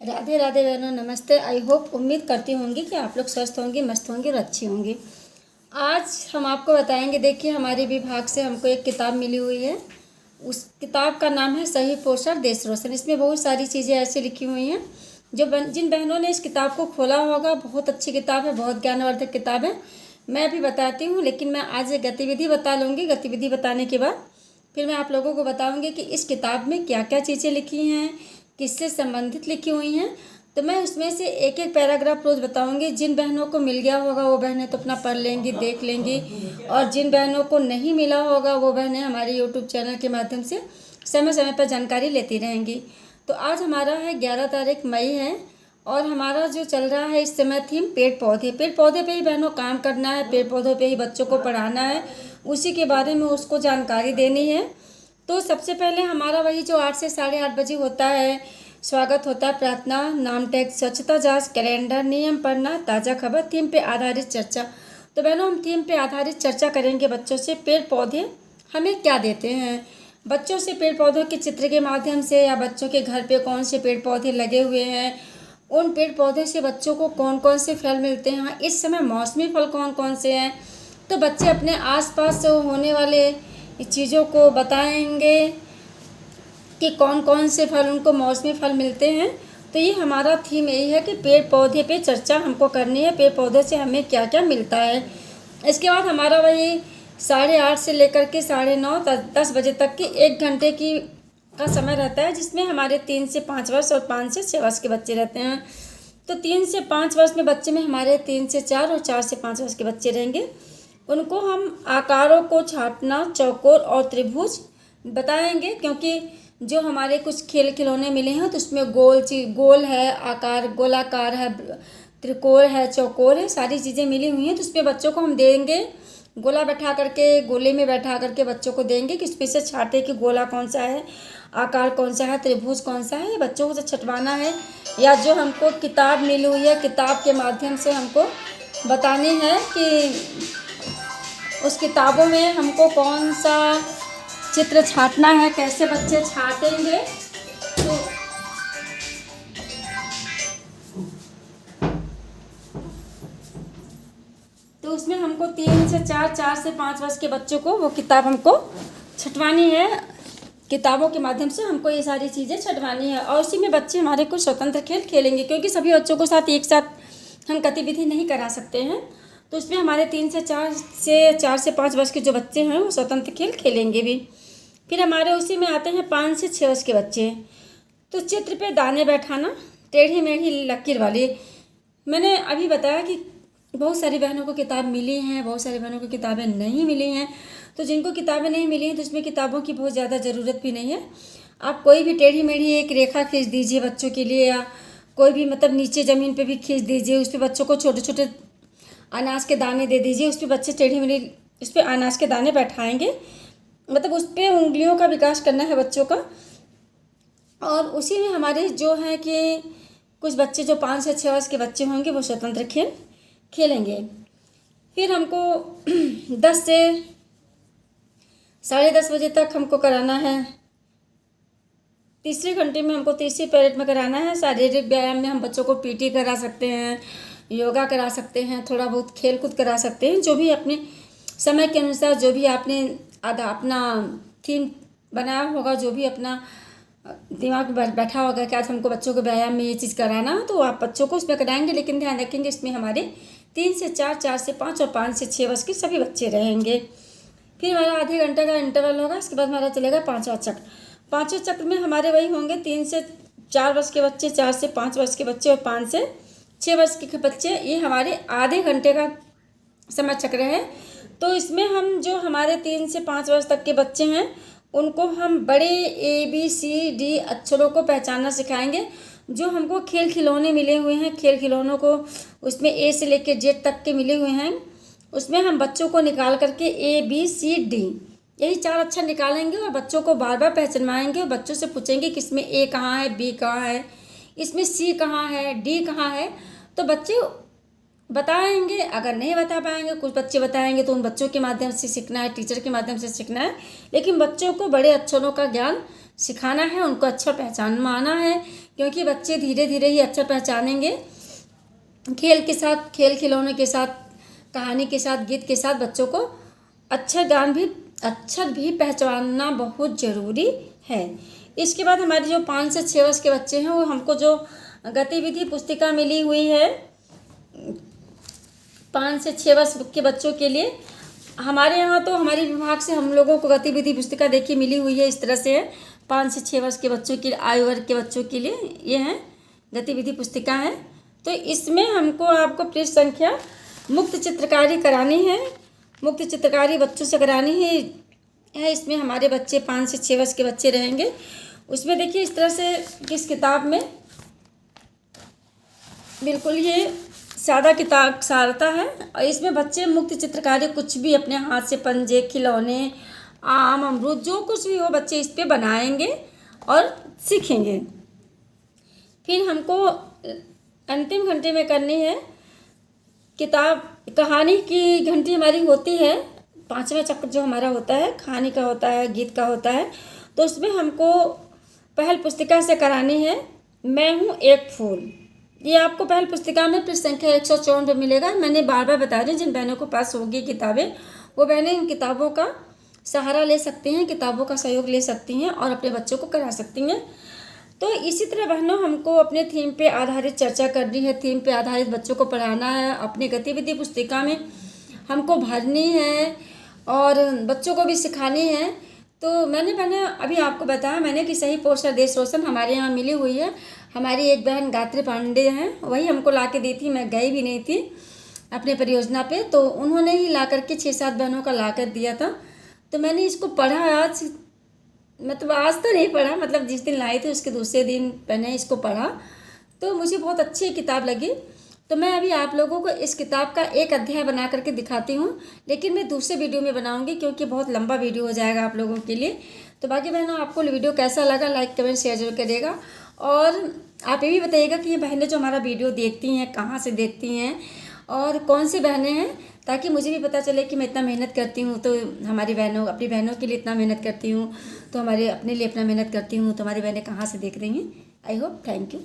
राधे राधे बहनों, नमस्ते। I hope, उम्मीद करती होंगी कि आप लोग स्वस्थ होंगे, मस्त होंगे और अच्छी होंगी। आज हम आपको बताएंगे। देखिए, हमारे विभाग से हमको एक किताब मिली हुई है। उस किताब का नाम है सही पोषण देश रोशन। इसमें बहुत सारी चीज़ें ऐसी लिखी हुई हैं जो जिन बहनों ने इस किताब को खोला होगा, बहुत अच्छी किताब है, बहुत ज्ञानवर्धक किताब है। मैं अभी बताती हूँ, लेकिन मैं आज एक गतिविधि बता लूँगी। गतिविधि बताने के बाद फिर मैं आप लोगों को बताऊँगी कि इस किताब में क्या क्या चीज़ें लिखी हैं, किससे संबंधित लिखी हुई हैं। तो मैं उसमें से एक एक पैराग्राफ रोज़ बताऊंगी। जिन बहनों को मिल गया होगा वो बहनें तो अपना पढ़ लेंगी, देख लेंगी, और जिन बहनों को नहीं मिला होगा वो बहनें हमारे यूट्यूब चैनल के माध्यम से समय समय पर जानकारी लेती रहेंगी। तो आज हमारा है 11 तारीख मई है, और हमारा जो चल रहा है इस समय थीम पेड़ पौधे। पेड़ पौधे पे ही बहनों काम करना है, पेड़ पौधों पे ही बच्चों को पढ़ाना है, उसी के बारे में उसको जानकारी देनी है। तो सबसे पहले हमारा वही जो 8 से 8:30 बजे होता है, स्वागत होता है, प्रार्थना, नाम टैग, स्वच्छता जांच, कैलेंडर, नियम पढ़ना, ताज़ा खबर, थीम पे आधारित चर्चा। तो बहनों, हम थीम पे आधारित चर्चा करेंगे बच्चों से। पेड़ पौधे हमें क्या देते हैं, बच्चों से पेड़ पौधों के चित्र के माध्यम से, या बच्चों के घर पे कौन से पेड़ पौधे लगे हुए हैं, उन पेड़ पौधे से बच्चों को कौन कौन से फल मिलते हैं, इस समय मौसमी फल कौन कौन से हैं। तो बच्चे अपने आसपास होने वाले चीज़ों को बताएंगे कि कौन कौन से फल उनको मौसमी फल मिलते हैं। तो ये हमारा थीम यही है कि पेड़ पौधे पे चर्चा हमको करनी है, पेड़ पौधे से हमें क्या क्या मिलता है। इसके बाद हमारा वही 8:30 से लेकर के 9:30 10 बजे तक की 1 घंटे की का समय रहता है, जिसमें हमारे 3 से 5 वर्ष और 5 से 6 वर्ष के बच्चे रहते हैं। तो 3 से 5 वर्ष में बच्चे में हमारे 3 से 4 और 4 से 5 वर्ष के बच्चे रहेंगे। उनको हम आकारों को छापना, चौकोर और त्रिभुज बताएंगे, क्योंकि जो हमारे कुछ खेल खिलौने मिले हैं तो उसमें गोल है आकार, गोलाकार है, त्रिकोण है, चौकोर है, सारी चीज़ें मिली हुई हैं। तो उसमें बच्चों को हम देंगे गोला बैठा करके, गोले में बैठा करके बच्चों को देंगे कि उसमें से छाटे कि गोला कौन सा है, आकार कौन सा है, त्रिभुज कौन सा है। ये बच्चों को छटवाना है, या जो हमको किताब मिली हुई है, किताब के माध्यम से हमको बतानी है कि उस किताबों में हमको कौन सा चित्र छाटना है, कैसे बच्चे छाटेंगे। तो उसमें हमको 3 से 4, 4 से 5 वर्ष के बच्चों को वो किताब हमको छटवानी है। किताबों के माध्यम से हमको ये सारी चीज़ें छटवानी है, और उसी में बच्चे हमारे कुछ स्वतंत्र खेल खेलेंगे, क्योंकि सभी बच्चों को साथ एक साथ हम गतिविधि नहीं करा सकते हैं। तो उसमें हमारे 3 से 4 से 5 वर्ष के जो बच्चे हैं वो स्वतंत्र खेल खेलेंगे भी। फिर हमारे उसी में आते हैं 5 से 6 वर्ष के बच्चे। तो चित्र पे दाने बैठाना, टेढ़ी मेढ़ी लकीर वाली। मैंने अभी बताया कि बहुत सारी बहनों को किताब मिली हैं, बहुत सारी बहनों को किताबें नहीं मिली हैं। तो जिनको किताबें नहीं मिली हैं तो उसमें किताबों की बहुत ज़्यादा ज़रूरत भी नहीं है। आप कोई भी टेढ़ी मेढ़ी एक रेखा खींच दीजिए बच्चों के लिए, या कोई भी मतलब नीचे ज़मीन पे भी खींच दीजिए। उस पर बच्चों को छोटे छोटे अनाज के दाने दे दीजिए, उस पर बच्चे टेढ़ी मेढ़ी उस पर अनाज के दाने बैठाएँगे, मतलब उस पर उंगलियों का विकास करना है बच्चों का। और उसी में हमारे जो है कि कुछ बच्चे जो 5 से 6 वर्ष के बच्चे होंगे वो स्वतंत्र खेल खेलेंगे। फिर हमको 10 से 10:30 बजे तक हमको कराना है, तीसरे घंटे में हमको तीसरी पीरियड में कराना है शारीरिक व्यायाम में। हम बच्चों को पीटी करा सकते हैं, योगा करा सकते हैं, थोड़ा बहुत खेल कूद करा सकते हैं, जो भी अपने समय के अनुसार, जो भी आपने अपना थीम बनाया होगा, जो भी अपना दिमाग में बैठा होगा कि आज हमको बच्चों को व्यायाम में ये चीज़ कराना, तो आप बच्चों को उसमें कराएंगे। लेकिन ध्यान रखेंगे इसमें हमारे 3 से 4, 4 से 5 और 5 से 6 वर्ष के सभी बच्चे रहेंगे। फिर हमारा आधे घंटे का इंटरवल होगा, इसके बाद हमारा चलेगा 5वां चक्र। 5वें चक्र में हमारे वही होंगे 3 से 4 वर्ष के बच्चे, 4 से 5 वर्ष के बच्चे और 5 से 6 वर्ष के बच्चे। ये हमारे आधे घंटे का समय चक्र है। तो इसमें हम जो हमारे 3 से 5 वर्ष तक के बच्चे हैं उनको हम बड़े ABCD अक्षरों को पहचानना सिखाएंगे। जो हमको खेल खिलौने मिले हुए हैं, खेल खिलौनों को उसमें A से लेकर Z तक के मिले हुए हैं, उसमें हम बच्चों को निकाल करके ABCD यही 4 अक्षर निकालेंगे और बच्चों को बार बार पहचानवाएंगे, और बच्चों से पूछेंगे कि इसमें A कहाँ है, B कहाँ है, इसमें C कहाँ है, D कहाँ है। तो बच्चे बताएंगे। अगर नहीं बता पाएंगे, कुछ बच्चे बताएंगे, तो उन बच्चों के माध्यम से सीखना है, टीचर के माध्यम से सीखना है। लेकिन बच्चों को बड़े अक्षरों का ज्ञान सिखाना है, उनको अच्छा पहचानना है क्योंकि बच्चे धीरे धीरे ही अक्षर पहचानेंगे। खेल के साथ, खेल खिलौने के साथ, कहानी के साथ, गीत के साथ बच्चों को अक्षर भी पहचानना बहुत ज़रूरी है। इसके बाद हमारे जो 5 से 6 वर्ष के बच्चे हैं, वो हमको जो गतिविधि पुस्तिका मिली हुई है 5 से 6 वर्ष के बच्चों के लिए, हमारे यहाँ तो हमारे विभाग से हम लोगों को गतिविधि पुस्तिका देखिए मिली हुई है। इस तरह से है 5 से 6 वर्ष के बच्चों के आयु वर्ग के बच्चों के लिए ये है गतिविधि पुस्तिका है। तो इसमें हमको आपको पृष्ठ संख्या मुक्त चित्रकारी करानी है, मुक्त चित्रकारी बच्चों से करानी है। इसमें हमारे बच्चे 5 से 6 वर्ष के बच्चे रहेंगे। उसमें देखिए इस तरह से किस किताब में बिल्कुल ये सादा किताब सारता है, और इसमें बच्चे मुक्त चित्रकारी कुछ भी अपने हाथ से, पंजे, खिलौने, आम, अमरूद, जो कुछ भी हो बच्चे इस पे बनाएंगे और सीखेंगे। फिर हमको अंतिम घंटे में करनी है किताब, कहानी की घंटी हमारी होती है 5वां चक्र जो हमारा होता है, कहानी का होता है, गीत का होता है। तो उसमें हमको पहल पुस्तिका से करानी है मैं हूँ एक फूल। ये आपको पहल पुस्तिका में पृष्ठ संख्या 154 पे मिलेगा। मैंने बार बार बता रही हूँ, जिन बहनों को पास होगी किताबें, वो बहनें इन किताबों का सहारा ले सकती हैं, किताबों का सहयोग ले सकती हैं और अपने बच्चों को करा सकती हैं। तो इसी तरह बहनों हमको अपने थीम पे आधारित चर्चा करनी है, थीम पे आधारित बच्चों को पढ़ाना है, अपनी गतिविधि पुस्तिका में हमको भरनी है और बच्चों को भी सिखानी है। तो मैंने अभी आपको बताया मैंने कि सही पोस्टर देश रोशन हमारे यहाँ मिली हुई है। हमारी एक बहन गायत्री पांडे हैं, वही हमको ला के दी थी, मैं गई भी नहीं थी अपने परियोजना पे, तो उन्होंने ही ला करके 6-7 बहनों का ला कर दिया था। तो मैंने इसको पढ़ा आज, मतलब आज तो नहीं पढ़ा, मतलब जिस दिन लाई थी उसके दूसरे दिन मैंने इसको पढ़ा, तो मुझे बहुत अच्छी किताब लगी। तो मैं अभी आप लोगों को इस किताब का एक अध्याय बना करके दिखाती हूँ, लेकिन मैं दूसरे वीडियो में बनाऊँगी क्योंकि बहुत लंबा वीडियो हो जाएगा आप लोगों के लिए। तो बाकी बहनों आपको वीडियो कैसा लगा, लाइक कमेंट शेयर जरूर करिएगा, और आप ये भी बताइएगा कि ये बहनें जो हमारा वीडियो देखती हैं कहाँ से देखती हैं और कौन सी बहनें हैं, ताकि मुझे भी पता चले कि मैं इतना मेहनत करती हूँ तो हमारी बहनों, अपनी बहनों के लिए इतना मेहनत करती हूँ, तो हमारे अपने लिए इतना मेहनत करती हूँ, तो हमारी बहनें कहाँ से देख रही हैं। I hope, thank you.